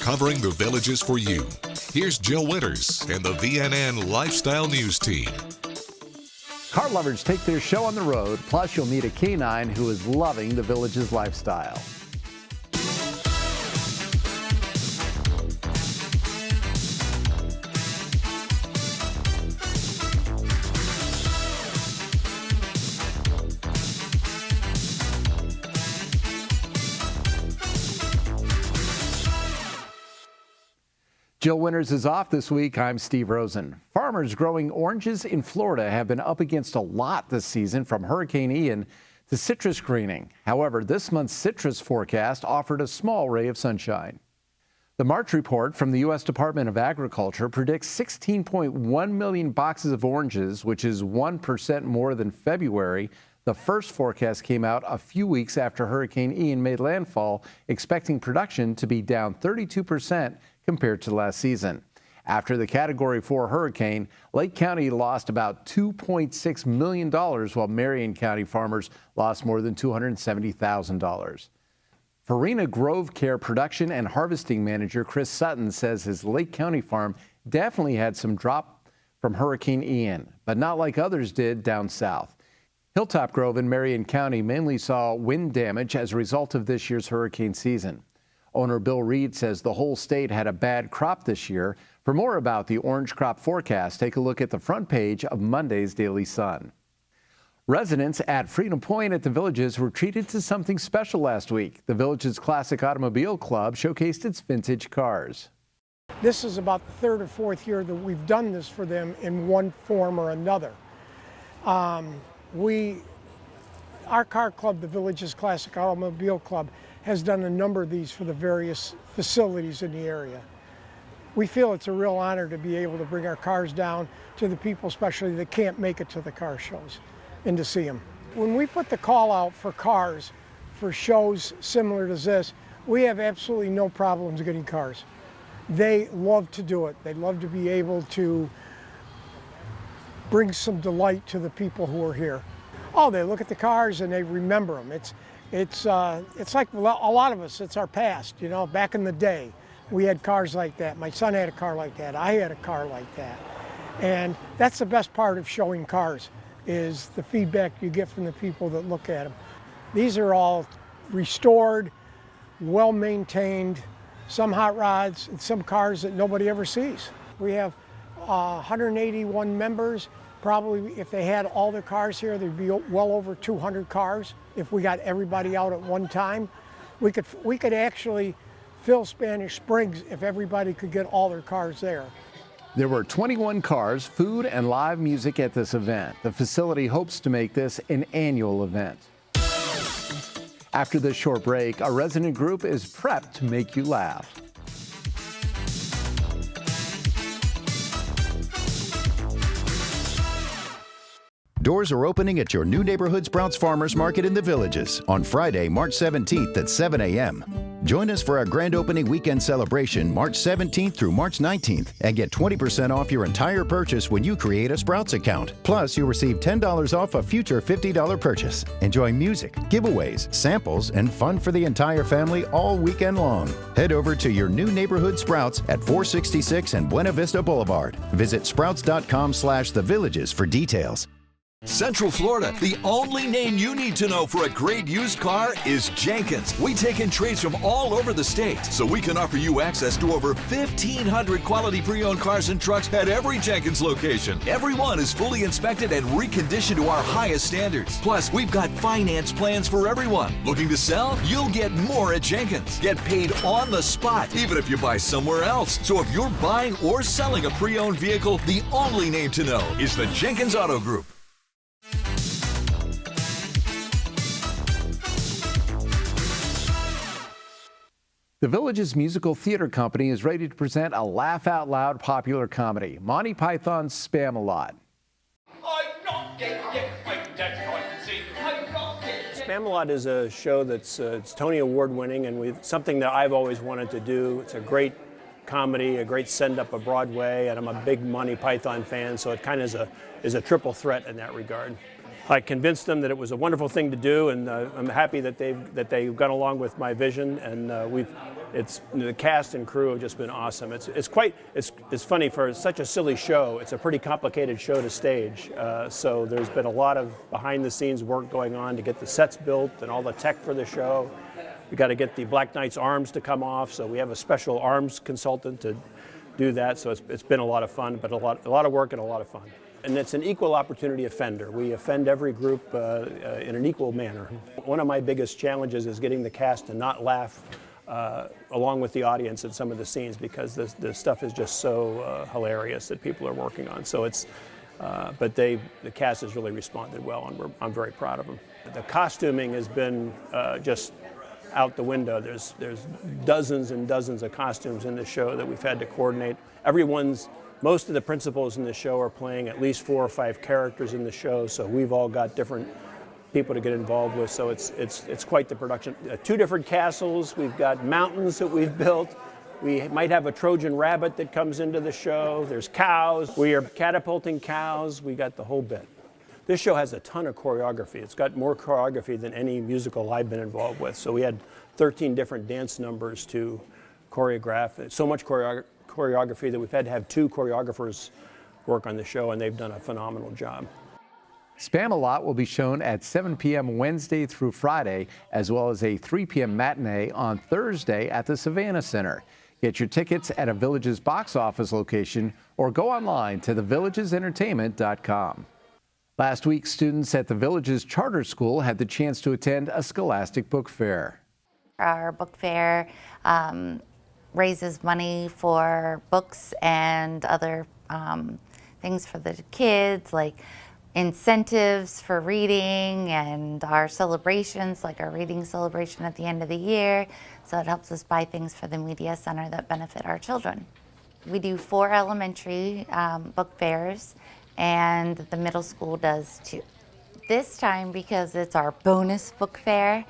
covering the Villages for you. Here's Jill Winters and the VNN Lifestyle News Team. Car lovers take their show on the road, plus you'll meet a canine who is loving the Villages lifestyle. Jill Winters is off this week. I'm Steve Rosen. Farmers growing oranges in Florida have been up against a lot this season, from Hurricane Ian to citrus greening. However, this month's citrus forecast offered a small ray of sunshine. The March report from the U.S. Department of Agriculture predicts 16.1 million boxes of oranges, which is 1% more than February. The first forecast came out a few weeks after Hurricane Ian made landfall, expecting production to be down 32% compared to last season. After the Category 4 hurricane, Lake County lost about $2.6 million, while Marion County farmers lost more than $270,000. Farina Grove Care production and harvesting manager Chris Sutton says his Lake County farm definitely had some drop from Hurricane Ian, but not like others did down south. Hilltop Grove in Marion County mainly saw wind damage as a result of this year's hurricane season. Owner Bill Reed says the whole state had a bad crop this year. For more about the orange crop forecast, take a look at the front page of Monday's Daily Sun. Residents at Freedom Point at the Villages were treated to something special last week. The Villages Classic Automobile Club showcased its vintage cars. This is about the third or fourth year that we've done this for them in one form or another. Our car club, the Villages Classic Automobile Club, has done a number of these for the various facilities in the area. We feel it's a real honor to be able to bring our cars down to the people, especially that can't make it to the car shows, and to see them. When we put the call out for cars for shows similar to this, we have absolutely no problems getting cars. They love to do it. They love to be able to bring some delight to the people who are here. Oh, they look at the cars and they remember them. It's like a lot of us, it's our past, you know. Back in the day, we had cars like that. My son had a car like that. I had a car like that. And that's the best part of showing cars, is the feedback you get from the people that look at them. These are all restored, well-maintained, some hot rods, and some cars that nobody ever sees. We have 181 members. Probably if they had all their cars here, there'd be well over 200 cars. If we got everybody out at one time, we could actually fill Spanish Springs if everybody could get all their cars there. There were 21 cars, food, and live music at this event. The facility hopes to make this an annual event. After this short break, our resident group is prepped to make you laugh. Doors are opening at your new neighborhood Sprouts Farmers Market in the Villages on Friday, March 17th at 7 a.m. Join us for our grand opening weekend celebration March 17th through March 19th and get 20% off your entire purchase when you create a Sprouts account. Plus, you'll receive $10 off a future $50 purchase. Enjoy music, giveaways, samples, and fun for the entire family all weekend long. Head over to your new neighborhood Sprouts at 466 and Buena Vista Boulevard. Visit sprouts.com/thevillages for details. Central Florida, the only name you need to know for a great used car is Jenkins. We take in trades from all over the state, so we can offer you access to over 1,500 quality pre-owned cars and trucks at every Jenkins location. Every one is fully inspected and reconditioned to our highest standards. Plus, we've got finance plans for everyone. Looking to sell? You'll get more at Jenkins. Get paid on the spot, even if you buy somewhere else. So if you're buying or selling a pre-owned vehicle, the only name to know is the Jenkins Auto Group. The Villages Musical Theater Company is ready to present a laugh-out-loud popular comedy, Monty Python's Spam-A-Lot. Spam-A-Lot is a show that's it's Tony Award winning, and something that I've always wanted to do. It's a great comedy, a great send-up of Broadway, and I'm a big Monty Python fan, so it kind of is a triple threat in that regard. I convinced them that it was a wonderful thing to do, and I'm happy that they've gone along with my vision, and the cast and crew have just been awesome. It's funny for such a silly show. It's a pretty complicated show to stage. So there's been a lot of behind the scenes work going on to get the sets built and all the tech for the show. We got to get the Black Knight's arms to come off, so we have a special arms consultant to do that. So it's been a lot of fun, but a lot of work and a lot of fun. And it's an equal opportunity offender. We offend every group in an equal manner. One of my biggest challenges is getting the cast to not laugh along with the audience in some of the scenes, because the stuff is just so hilarious that people are working on. So but the cast has really responded well, and I'm very proud of them. The costuming has been just out the window. There's dozens and dozens of costumes in the show that we've had to coordinate. Most of the principals in the show are playing at least 4 or 5 characters in the show, so we've all got different people to get involved with, so it's quite the production. 2 different castles, we've got mountains that we've built. We might have a Trojan rabbit that comes into the show. There's cows. We are catapulting cows. We got the whole bit. This show has a ton of choreography. It's got more choreography than any musical I've been involved with. So we had 13 different dance numbers to choreograph. So much choreography that we've had to have 2 choreographers work on the show, and they've done a phenomenal job. Spamalot will be shown at 7 p.m. Wednesday through Friday, as well as a 3 p.m. matinee on Thursday at the Savannah Center. Get your tickets at a Villages box office location or go online to thevillagesentertainment.com. Last week, students at the Villages Charter School had the chance to attend a Scholastic Book Fair. Our book fair raises money for books and other things for the kids, like incentives for reading, and our celebrations, like our reading celebration at the end of the year. So it helps us buy things for the media center that benefit our children. We do 4 elementary book fairs, and the middle school does too. This time, because it's our bonus book fair,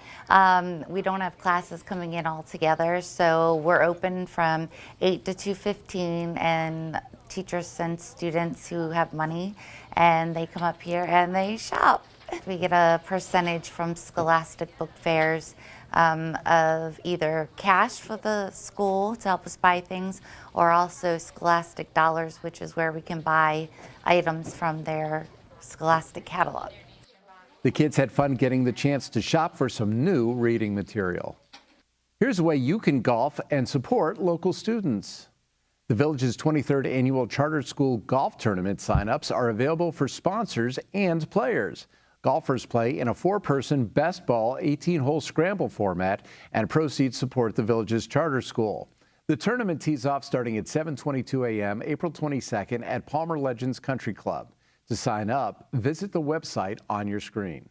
we don't have classes coming in all together, so we're open from 8 to 2:15, and teachers send students who have money, and they come up here and they shop. We get a percentage from Scholastic Book Fairs of either cash for the school to help us buy things, or also Scholastic Dollars, which is where we can buy items from their Scholastic catalog. The kids had fun getting the chance to shop for some new reading material. Here's a way you can golf and support local students. The Village's 23rd annual Charter School Golf Tournament signups are available for sponsors and players. Golfers play in a 4-person best ball 18-hole scramble format, and proceeds support the Village's Charter School. The tournament tees off starting at 7:22 a.m. April 22nd at Palmer Legends Country Club. To sign up, visit the website on your screen.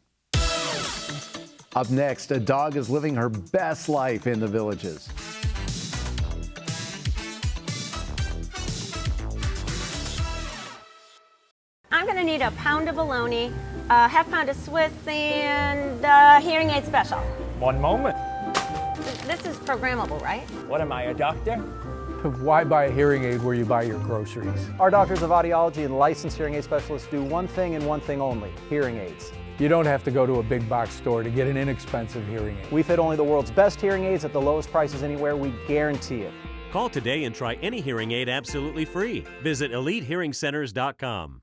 Up next, a dog is living her best life in the Villages. I'm going to need a pound of bologna, a half pound of Swiss, and a hearing aid special. One moment. This is programmable, right? What am I, a doctor? Why buy a hearing aid where you buy your groceries? Our doctors of audiology and licensed hearing aid specialists do one thing and one thing only: hearing aids. You don't have to go to a big box store to get an inexpensive hearing aid. We fit only the world's best hearing aids at the lowest prices anywhere. We guarantee it. Call today and try any hearing aid absolutely free. Visit EliteHearingCenters.com.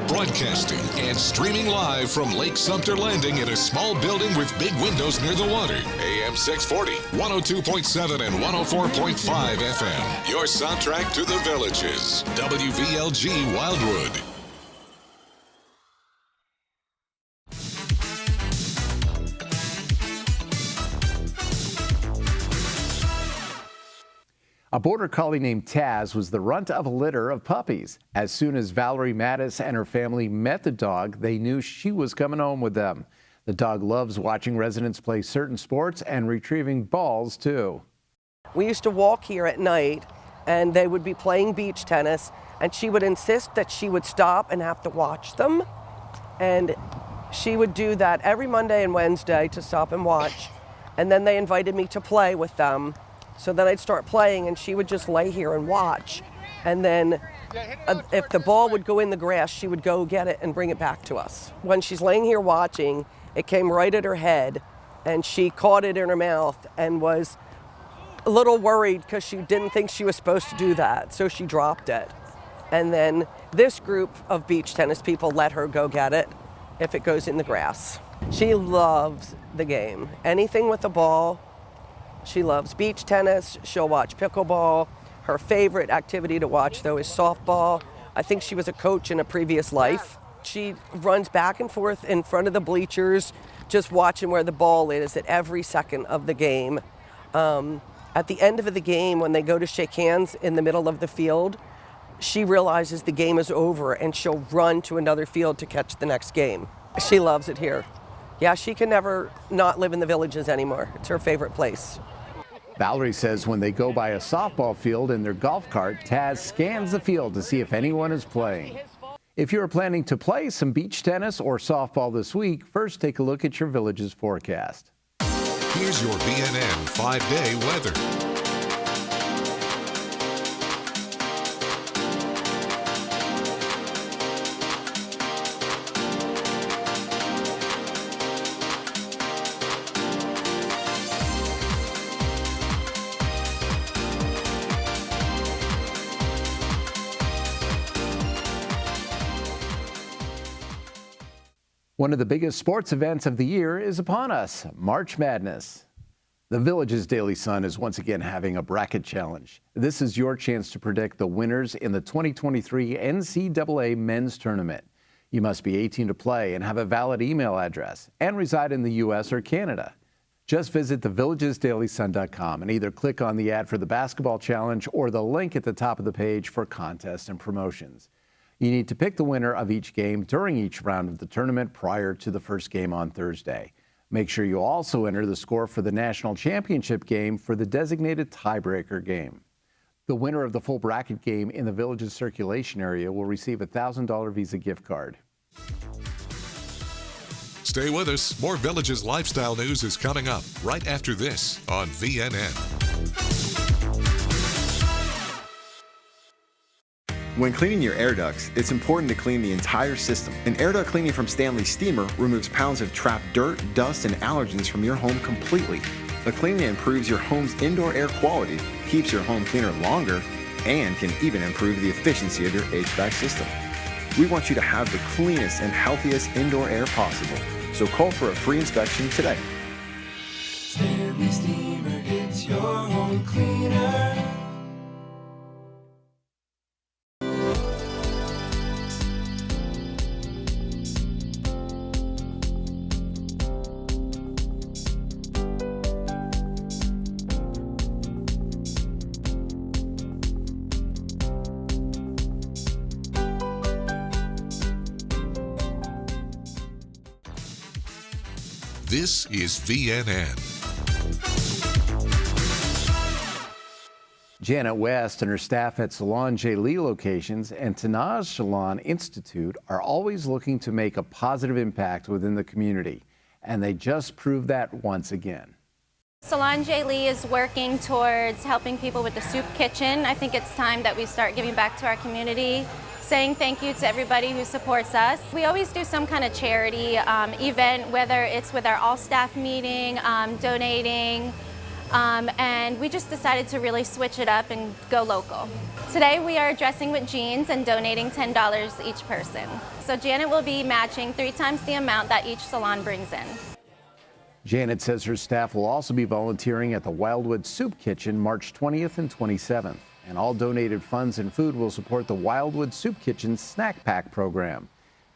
Broadcasting and streaming live from Lake Sumter Landing in a small building with big windows near the water. AM 640, 102.7 and 104.5 FM. Your soundtrack to the Villages. WVLG Wildwood. A border collie named Taz was the runt of a litter of puppies. As soon as Valerie Mattis and her family met the dog, they knew she was coming home with them. The dog loves watching residents play certain sports and retrieving balls, too. We used to walk here at night, and they would be playing beach tennis, and she would insist that she would stop and have to watch them. And she would do that every Monday and Wednesday to stop and watch. And then they invited me to play with them. So then I'd start playing, and she would just lay here and watch. And then if the ball would go in the grass, she would go get it and bring it back to us. When she's laying here watching, it came right at her head, and she caught it in her mouth and was a little worried because she didn't think she was supposed to do that, so she dropped it. And then this group of beach tennis people let her go get it if it goes in the grass. She loves the game. Anything with the ball, she loves beach tennis. She'll watch pickleball. Her favorite activity to watch, though, is softball. I think she was a coach in a previous life. She runs back and forth in front of the bleachers, just watching where the ball is at every second of the game. At the end of the game, when they go to shake hands in the middle of the field, she realizes the game is over and she'll run to another field to catch the next game. She loves it here. Yeah, she can never not live in the Villages anymore. It's her favorite place. Valerie says when they go by a softball field in their golf cart, Taz scans the field to see if anyone is playing. If you're planning to play some beach tennis or softball this week, first take a look at your Villages forecast. Here's your VNN 5-day weather. One of the biggest sports events of the year is upon us, March Madness. The Villages Daily Sun is once again having a bracket challenge. This is your chance to predict the winners in the 2023 NCAA Men's Tournament. You must be 18 to play and have a valid email address and reside in the U.S. or Canada. Just visit thevillagesdailysun.com and either click on the ad for the basketball challenge or the link at the top of the page for contests and promotions. You need to pick the winner of each game during each round of the tournament prior to the first game on Thursday. Make sure you also enter the score for the national championship game for the designated tiebreaker game. The winner of the full bracket game in the Villages circulation area will receive a $1,000 Visa gift card. Stay with us. More Villages lifestyle news is coming up right after this on VNN. When cleaning your air ducts, it's important to clean the entire system. An air duct cleaning from Stanley Steamer removes pounds of trapped dirt, dust, and allergens from your home completely. The cleaning improves your home's indoor air quality, keeps your home cleaner longer, and can even improve the efficiency of your HVAC system. We want you to have the cleanest and healthiest indoor air possible, so call for a free inspection today. Stanley Steamer gets your home cleaner. This is VNN. Janet West and her staff at Salon J. Lee locations and Tanaj Salon Institute are always looking to make a positive impact within the community, and they just proved that once again. Salon J. Lee is working towards helping people with the soup kitchen. I think it's time that we start giving back to our community, saying thank you to everybody who supports us. We always do some kind of charity event, whether it's with our all-staff meeting, donating, and we just decided to really switch it up and go local. Today we are dressing with jeans and donating $10 each person. So Janet will be matching 3 times the amount that each salon brings in. Janet says her staff will also be volunteering at the Wildwood Soup Kitchen March 20th and 27th. And all donated funds and food will support the Wildwood Soup Kitchen Snack Pack program.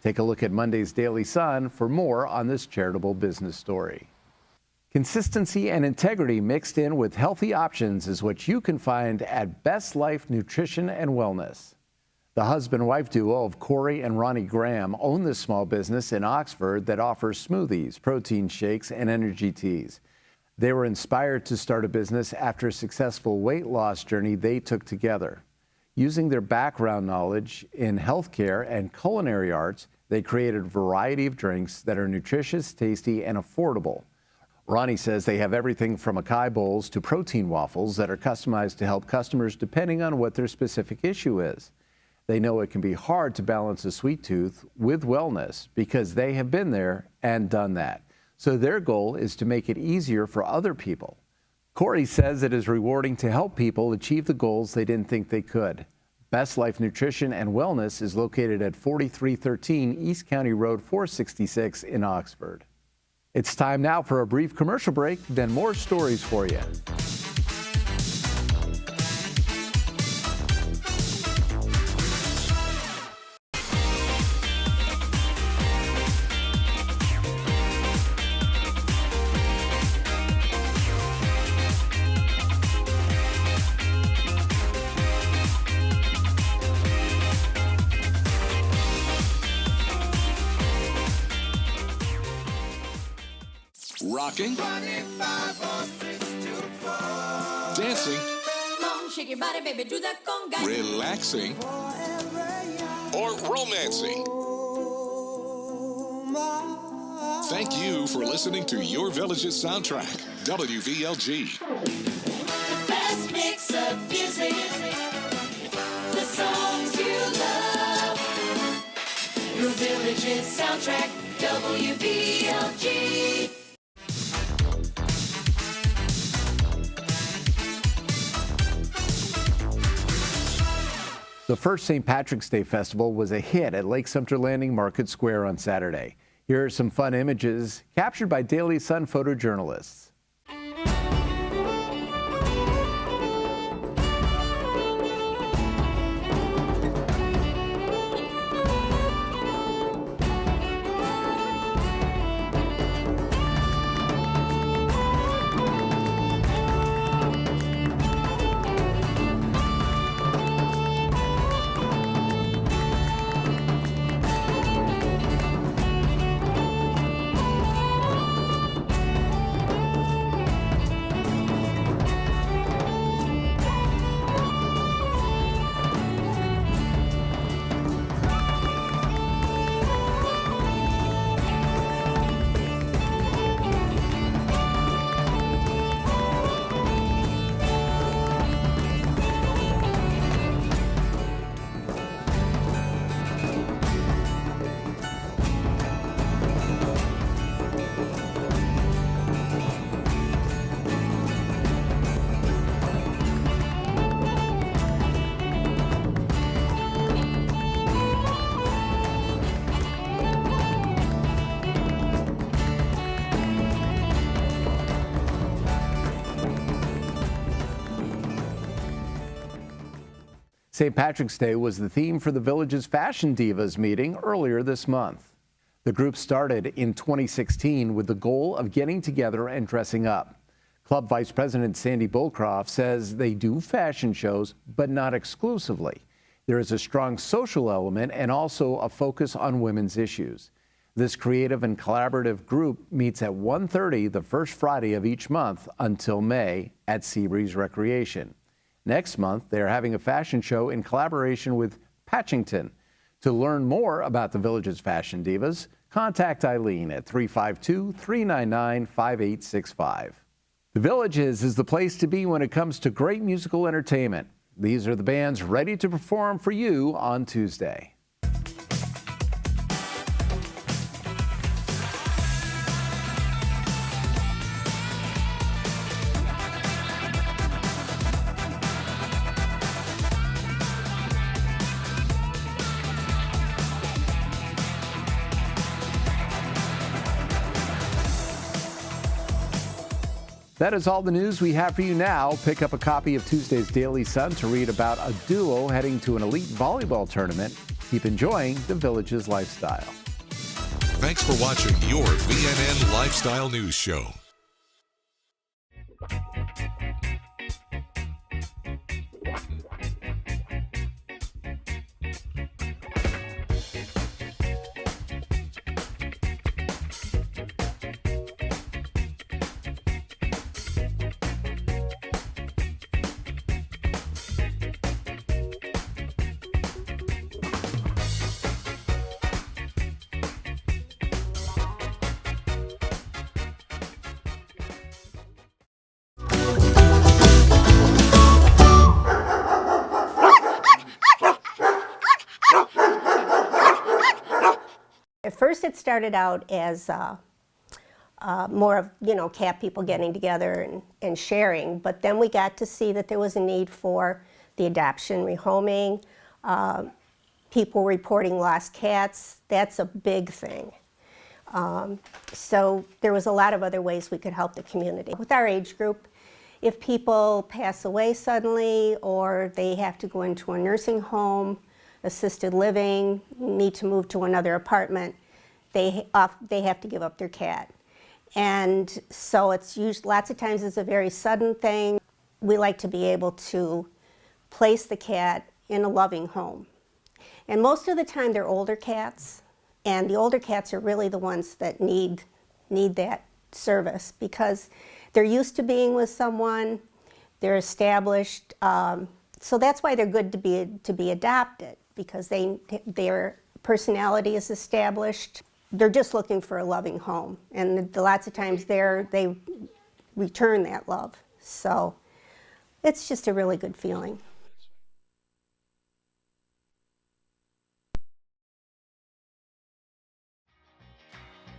Take a look at Monday's Daily Sun for more on this charitable business story. Consistency and integrity mixed in with healthy options is what you can find at Best Life Nutrition and Wellness. The husband-wife duo of Corey and Ronnie Graham own this small business in Oxford that offers smoothies, protein shakes, and energy teas. They were inspired to start a business after a successful weight loss journey they took together. Using their background knowledge in healthcare and culinary arts, they created a variety of drinks that are nutritious, tasty, and affordable. Ronnie says they have everything from acai bowls to protein waffles that are customized to help customers depending on what their specific issue is. They know it can be hard to balance a sweet tooth with wellness because they have been there and done that. So their goal is to make it easier for other people. Corey says it is rewarding to help people achieve the goals they didn't think they could. Best Life Nutrition and Wellness is located at 4313 East County Road 466 in Oxford. It's time now for a brief commercial break, then more stories for you. Rocking, dancing, Shake your body, baby, do that conga. relaxing, or romancing. Thank you for listening to Your Village's soundtrack, WVLG. The best mix of music, the songs you love. Your Village's soundtrack, WVLG. The first St. Patrick's Day Festival was a hit at Lake Sumter Landing Market Square on Saturday. Here are some fun images captured by Daily Sun photojournalists. St. Patrick's Day was the theme for the Village's Fashion Divas meeting earlier this month. The group started in 2016 with the goal of getting together and dressing up. Club Vice President Sandy Bullcroft says they do fashion shows, but not exclusively. There is a strong social element and also a focus on women's issues. This creative and collaborative group meets at 1:30 the first Friday of each month until May at Seabreeze Recreation. Next month, they are having a fashion show in collaboration with Patchington. To learn more about the Village's Fashion Divas, contact Eileen at 352-399-5865. The Village's is the place to be when it comes to great musical entertainment. These are the bands ready to perform for you on Tuesday. That is all the news we have for you now. Pick up a copy of Tuesday's Daily Sun to read about a duo heading to an elite volleyball tournament. Keep enjoying the Village's lifestyle. Thanks for watching your VNN Lifestyle News Show. At first it started out as more of, cat people getting together and sharing. But then we got to see that there was a need for the adoption, rehoming, people reporting lost cats. That's a big thing. So there was a lot of other ways we could help the community. With our age group, if people pass away suddenly or they have to go into a nursing home, assisted living, need to move to another apartment, they have to give up their cat. And so it's usually, lots of times it's a very sudden thing. We like to be able to place the cat in a loving home. And most of the time they're older cats, and the older cats are really the ones that need that service because they're used to being with someone, they're established, so that's why they're good to be adopted, because their personality is established. They're just looking for a loving home, and lots of times they return that love. So it's just a really good feeling.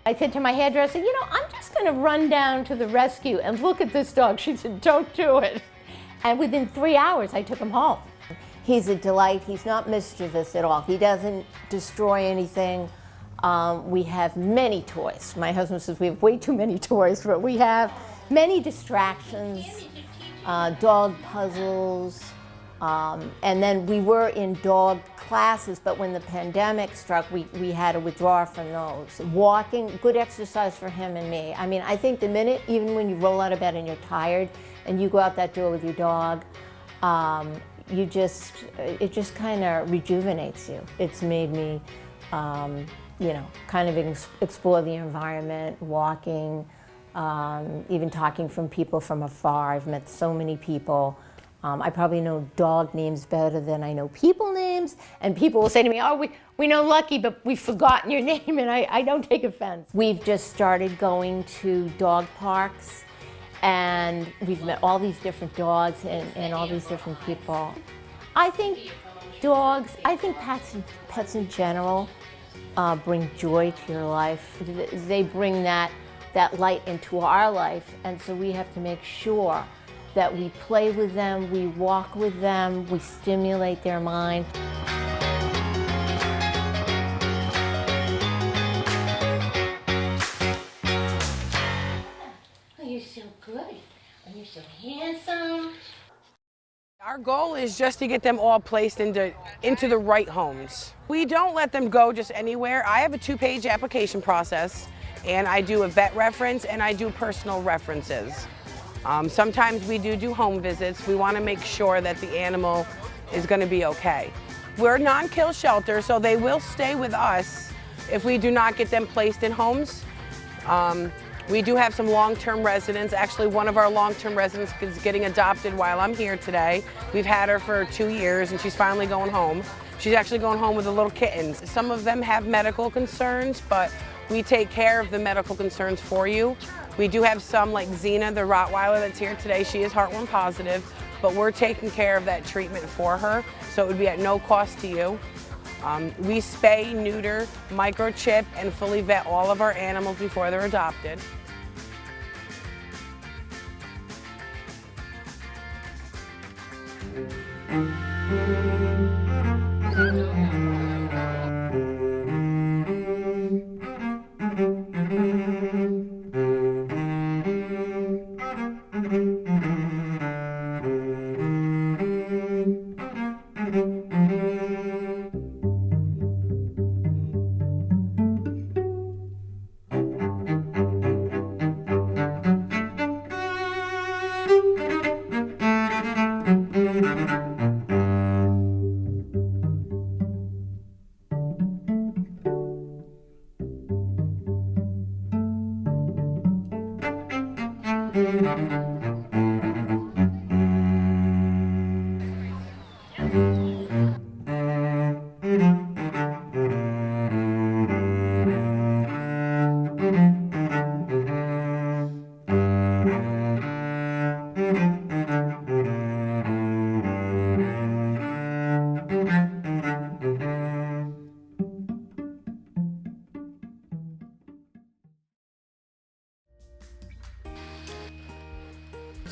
I said to my hairdresser, I'm just going to run down to the rescue and look at this dog. She said, don't do it. And within 3 hours, I took him home. He's a delight. He's not mischievous at all. He doesn't destroy anything. We have many toys. My husband says we have way too many toys, but we have many distractions, dog puzzles, and then we were in dog classes, but when the pandemic struck, we had to withdraw from those. Walking, good exercise for him and me. I mean, I think the minute, even when you roll out of bed and you're tired, and you go out that door with your dog, it just kind of rejuvenates you. It's made me, kind of explore the environment, walking, even talking from people from afar. I've met so many people. I probably know dog names better than I know people names, and people will say to me, oh, we know Lucky, but we've forgotten your name, and I don't take offense. We've just started going to dog parks, and we've met all these different dogs and all these different people. I think pets in general bring joy to your life. They bring that light into our life, and so we have to make sure that we play with them, we walk with them, we stimulate their mind. Oh, you're so good. Oh, you're so handsome. Our goal is just to get them all placed into the right homes. We don't let them go just anywhere. I have a 2-page application process, and I do a vet reference and I do personal references. Sometimes we do home visits. We want to make sure that the animal is going to be okay. We're a non-kill shelter, so they will stay with us if we do not get them placed in homes. We do have some long-term residents. Actually, one of our long-term residents is getting adopted while I'm here today. We've had her for 2 years, and she's finally going home. She's actually going home with the little kittens. Some of them have medical concerns, but we take care of the medical concerns for you. We do have some, like Xena, the Rottweiler that's here today. She is heartworm positive, but we're taking care of that treatment for her, so it would be at no cost to you. We spay, neuter, microchip, and fully vet all of our animals before they're adopted.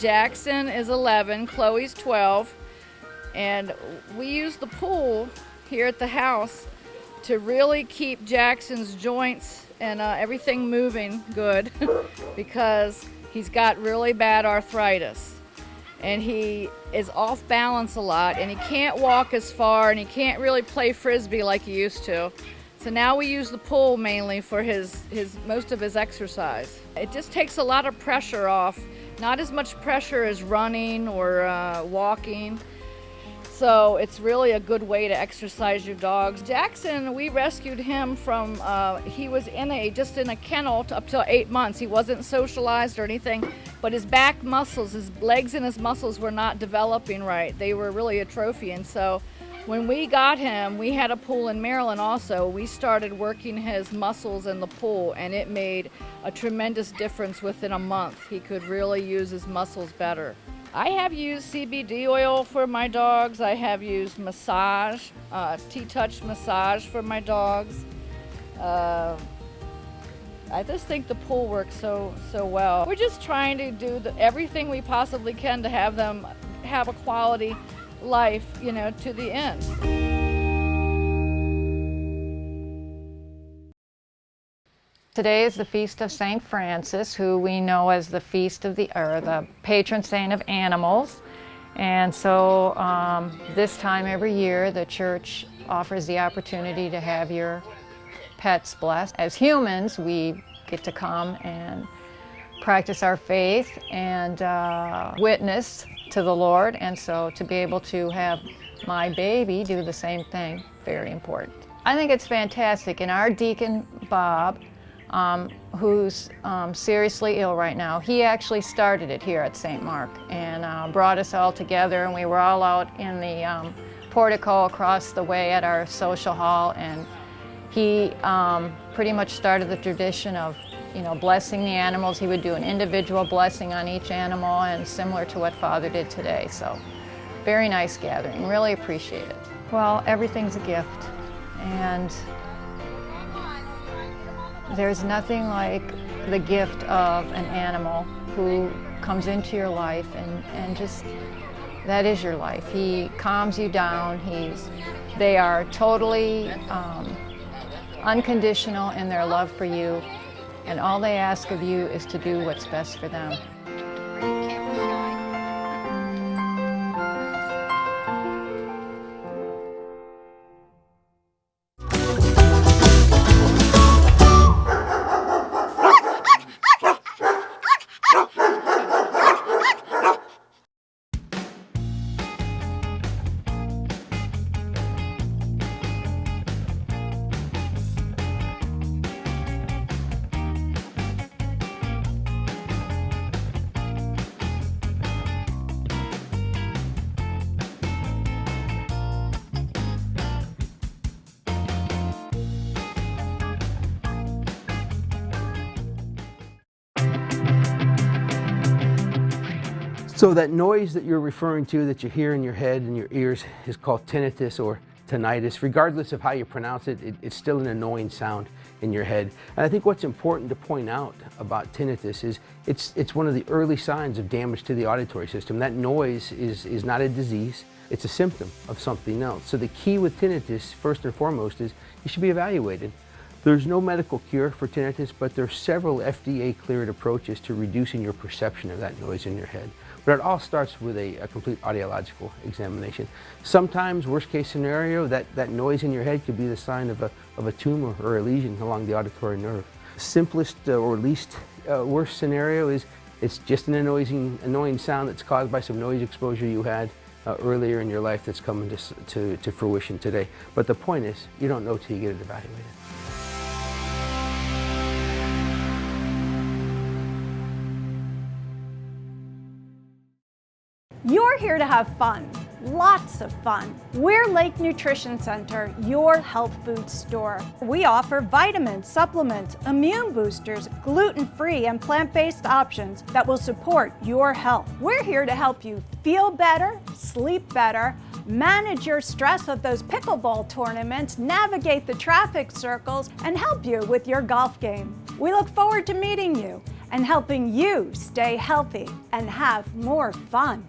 Jackson is 11, Chloe's 12, and we use the pool here at the house to really keep Jackson's joints and everything moving good because he's got really bad arthritis and he is off balance a lot and he can't walk as far and he can't really play frisbee like he used to. So now we use the pool mainly for his most of his exercise. It just takes a lot of pressure off, not as much pressure as running or walking. So it's really a good way to exercise your dogs. Jackson, we rescued him from, he was just in a kennel up till 8 months. He wasn't socialized or anything, but his back muscles, his legs and his muscles were not developing right. They were really atrophying. And so when we got him, we had a pool in Maryland also. We started working his muscles in the pool and it made a tremendous difference within a month. He could really use his muscles better. I have used CBD oil for my dogs. I have used massage, T-Touch massage for my dogs. I just think the pool works so well. We're just trying to do everything we possibly can to have them have a quality life, to the end. Today is the Feast of St. Francis, who we know as the feast of the patron saint of animals. And so this time every year the church offers the opportunity to have your pets blessed. As humans, we get to come and practice our faith and witness to the Lord. And so to be able to have my baby do the same thing, very important. I think it's fantastic. And our deacon, Bob, who's seriously ill right now. He actually started it here at St. Mark and brought us all together, and we were all out in the portico across the way at our social hall, and he pretty much started the tradition of blessing the animals. He would do an individual blessing on each animal, and similar to what Father did today. So very nice gathering, really appreciate it. Well, everything's a gift, and there's nothing like the gift of an animal who comes into your life and just, that is your life. He calms you down. They are totally unconditional in their love for you, and all they ask of you is to do what's best for them. So that noise that you're referring to, that you hear in your head and your ears, is called tinnitus or tinnitus. Regardless of how you pronounce it, it's still an annoying sound in your head. And I think what's important to point out about tinnitus is it's one of the early signs of damage to the auditory system. That noise is not a disease, it's a symptom of something else. So the key with tinnitus, first and foremost, is you should be evaluated. There's no medical cure for tinnitus, but there are several FDA-cleared approaches to reducing your perception of that noise in your head. But it all starts with a complete audiological examination. Sometimes, worst case scenario, that noise in your head could be the sign of a tumor or a lesion along the auditory nerve. Simplest or least worst scenario is it's just an annoying sound that's caused by some noise exposure you had earlier in your life that's coming to fruition today. But the point is, you don't know till you get it evaluated. You're here to have fun, lots of fun. We're Lake Nutrition Center, your health food store. We offer vitamins, supplements, immune boosters, gluten-free and plant-based options that will support your health. We're here to help you feel better, sleep better, manage your stress of those pickleball tournaments, navigate the traffic circles, and help you with your golf game. We look forward to meeting you. and helping you stay healthy and have more fun.